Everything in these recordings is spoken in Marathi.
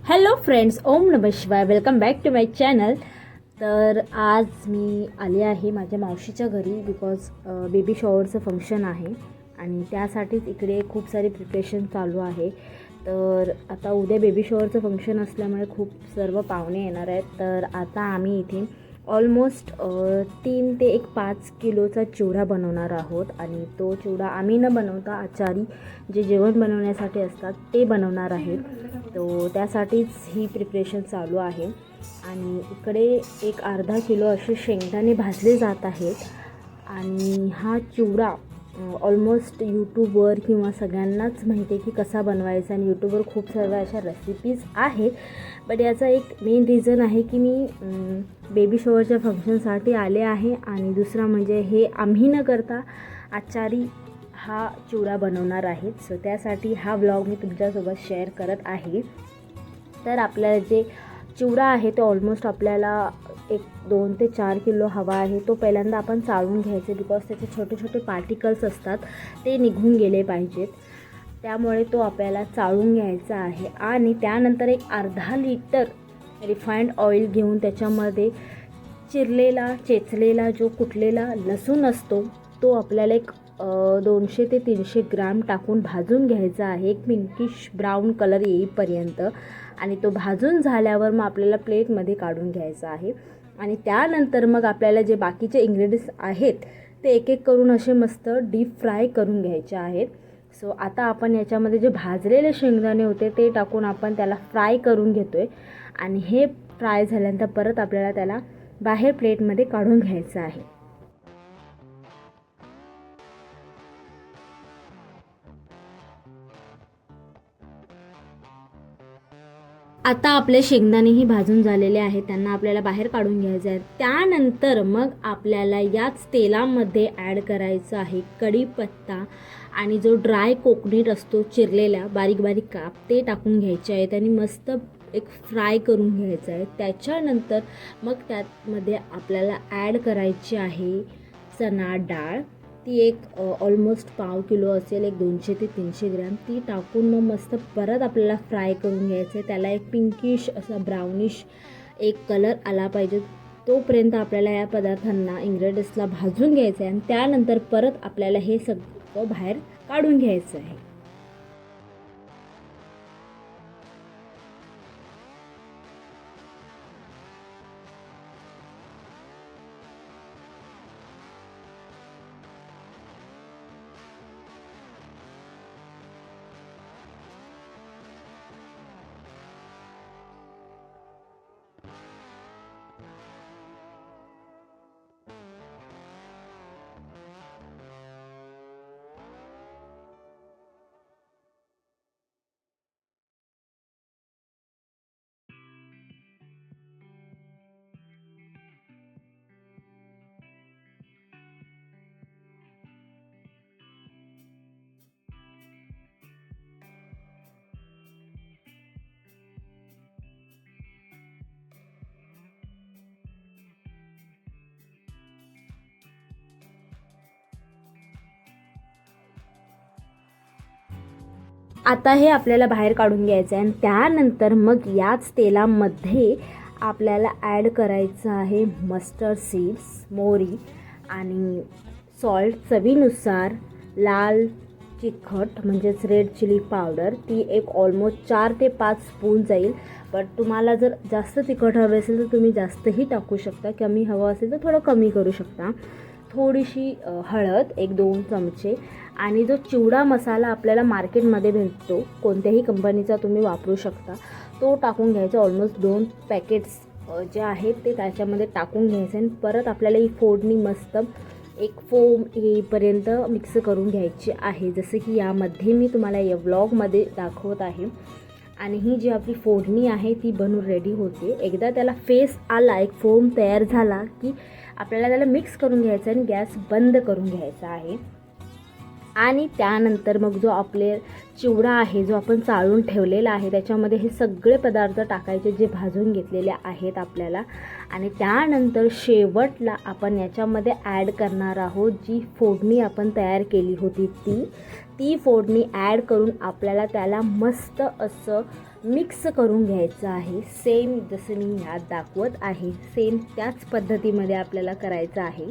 हॅलो फ्रेंड्स, ओम नमः शिवाय. Welcome back to my channel. तर आज मी आले आहे माझ्या मावशीच्या घरी बिकॉज बेबी शॉवरचं फंक्शन आहे आणि त्यासाठीच इकडे खूप सारी प्रिपरेशन चालू आहे. तर आता उद्या बेबी शॉवरचं फंक्शन असल्यामुळे खूप सर्व पाहुणे येणार आहेत. तर आता आम्ही इथे ऑलमोस्ट 3 ते 5 किलोचा चिवडा बनवणार आहोत आणि तो चिवडा आम्ही न बनवता आचारी जे जेवण बनवण्यासाठी असतात ते बनवणार आहेत. तो त्यासाठीच ही प्रिपरेशन चालू आहे. आणि इकडे एक अर्धा किलो असे शेंगदाणे भाजले जात आहेत. आणि हा चिवडा ऑलमोस्ट यूट्यूबवर किंवा सगळ्यांनाच माहिती आहे की कसा बनवायचा आणि यूट्यूबवर खूप सर्व अशा रेसिपीज आहेत. बट याचा एक मेन रिझन आहे की मी बेबी शॉवरच्या फंक्शनसाठी आले आहे आणि दुसरा म्हणजे हे आम्ही न करता आचारी हा चिवडा बनवणार आहेत. सो त्यासाठी हा व्लॉग मी तुमच्यासोबत शेअर करत आहे. तर आपल्याला जे चिवडा आहे तो ऑलमोस्ट आपल्याला 2 ते 4 किलो हवा आहे. तो पहिल्यांदा आपण चाळून घ्यायचे बिकॉज त्याचे छोटे छोटे पार्टिकल्स असतात ते निघून गेले पाहिजेत. त्यामुळे तो आपल्याला चाळून घ्यायचा आहे. आणि त्यानंतर एक अर्धा लिटर रिफाइंड ऑइल घेऊन त्याच्यामध्ये चेचलेला जो कुटलेला लसूण असतो तो आपल्याला एक 200 ते 300 ग्राम टाकून भाजून घ्यायचा आहे एक पिंकिश ब्राऊन कलर येईपर्यंत. आणि तो भाजून झाल्यावर मग आपल्याला प्लेटमध्ये काढून घ्यायचा आहे. आणि त्यानंतर मग आपल्याला जे बाकीचे इंग्रेडियंट्स आहेत ते एक एक करून असे मस्त डीप फ्राय करून घ्यायचे आहेत. सो आता आपण याच्यामध्ये जे भाजलेले शेंगदाणे होते ते टाकून आपण त्याला फ्राय करून घेतो आहे. आणि हे फ्राय झाल्यानंतर परत आपल्याला त्याला बाहेर प्लेटमध्ये काढून घ्यायचं आहे. आता आपले शेंगदाणेही भाजून झालेले आहेत, त्यांना आपल्याला बाहेर काढून घ्यायचं आहे. त्यानंतर मग आपल्याला याच तेलामध्ये ॲड करायचं आहे कढीपत्ता आणि जो ड्राय कोकोनट असतो चिरलेला बारीक बारीक काप ते टाकून घ्यायचे आहेत आणि मस्त एक फ्राय करून घ्यायचं आहे. त्याच्यानंतर मग त्यामध्ये आपल्याला ॲड करायची आहे चणा डाळ. ती एक ऑलमोस्ट पाव किलो असेल, एक 200 ते 300 ग्रॅम ती टाकून मग मस्त परत आपल्याला फ्राय करून घ्यायचं आहे. त्याला एक पिंकिश असा ब्राउनिश एक कलर आला पाहिजे तोपर्यंत आपल्याला या पदार्थांना इंग्रेडियंट्सला भाजून घ्यायचं आहे. आणि त्यानंतर परत आपल्याला हे सगळं बाहेर काढून घ्यायचं आहे. आता हे आपल्याला बाहेर काढून घ्यायचं आहे. आणि त्यानंतर मग याच तेलामध्ये आपल्याला ॲड करायचं आहे मस्टर्ड सीड्स, मोहरी आणि सॉल्ट चवीनुसार, लाल तिखट म्हणजेच रेड चिली पावडर ती एक ऑलमोस्ट 4 ते 5 स्पून जाईल. बट तुम्हाला जर जास्त तिखट हवे असेल तर तुम्ही जास्तही टाकू शकता, कमी हवं असेल तर थोडं कमी करू शकता. थोडीशी हळद, 1-2 चमचे. आणि जो चिवडा मसाला आपल्याला मार्केटमध्ये भेटतो कोणत्याही कंपनीचा तुम्ही वापरू शकता तो टाकून घ्यायचा. ऑलमोस्ट 2 पॅकेट्स जे आहेत ते त्याच्यामध्ये टाकून घ्यायचे. आणि परत आपल्याला ही फोडणी मस्त एक फोम येईपर्यंत मिक्स करून घ्यायची आहे, जसं की यामध्ये मी तुम्हाला या व्लॉगमध्ये दाखवत आहे. आणि ही जी आपली फोडणी आहे ती बनून रेडी होते. एकदा त्याला फेस आला, एक फोम तयार झाला की आपल्याला त्याला मिक्स करून घ्यायचं आणि गॅस बंद करून घ्यायचा आहे. आणि त्यानंतर मग जो आपले चिवडा आहे जो आपण चाळून ठेवलेला आहे त्याच्यामध्ये हे सगळे पदार्थ टाकायचे जे भाजून घेतलेले आहेत आपल्याला. आणि त्यानंतर शेवटला आपण याच्यामध्ये ॲड करणार आहोत जी फोडणी आपण तयार केली होती ती फोडणी ॲड करून आपल्याला त्याला मस्त असं मिक्स करून घ्यायचं आहे. सेम जसं मी ह्यात दाखवत आहे सेम त्याच पद्धतीमध्ये आपल्याला करायचं आहे.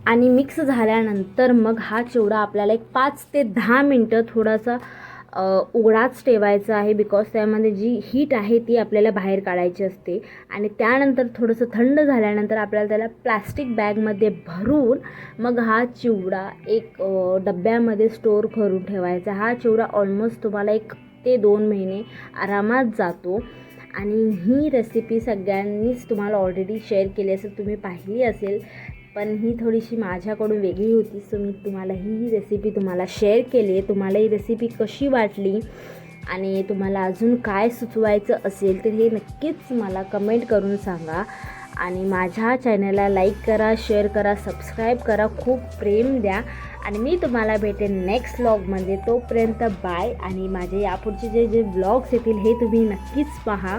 आणि मिक्स झाल्यानंतर मग हा चिवडा आपल्याला एक 5 ते 10 मिनटं थोडासा उघडाच ठेवायचा आहे, बिकॉज त्यामध्ये जी हीट आहे ती आपल्याला बाहेर काढायची असते. आणि त्यानंतर थोडंसं थंड झाल्यानंतर आपल्याला त्याला प्लास्टिक बॅगमध्ये भरून मग हा चिवडा एक डब्यामध्ये स्टोअर करून ठेवायचा. हा चिवडा ऑलमोस्ट तुम्हाला 1 ते 2 महिने आरामात जातो. आणि ही रेसिपी सगळ्यांनीच तुम्हाला ऑलरेडी शेअर केली असेल, तुम्ही पाहिली असेल, पण ही थोडीशी माझ्याकडून वेगळी होती. सो मी तुम्हाला ही रेसिपी तुम्हाला शेअर केली आहे. तुम्हाला ही रेसिपी कशी वाटली आणि तुम्हाला अजून काय सुचवायचं असेल तर हे नक्कीच मला कमेंट करून सांगा. आणि माझ्या चॅनलला लाईक करा, शेअर करा, सबस्क्राईब करा, खूप प्रेम द्या. आणि मी तुम्हाला भेटेन नेक्स्ट व्लॉगमध्ये. तोपर्यंत बाय. आणि माझे यापुढचे जे व्लॉग्स येतील हे तुम्ही नक्कीच पहा.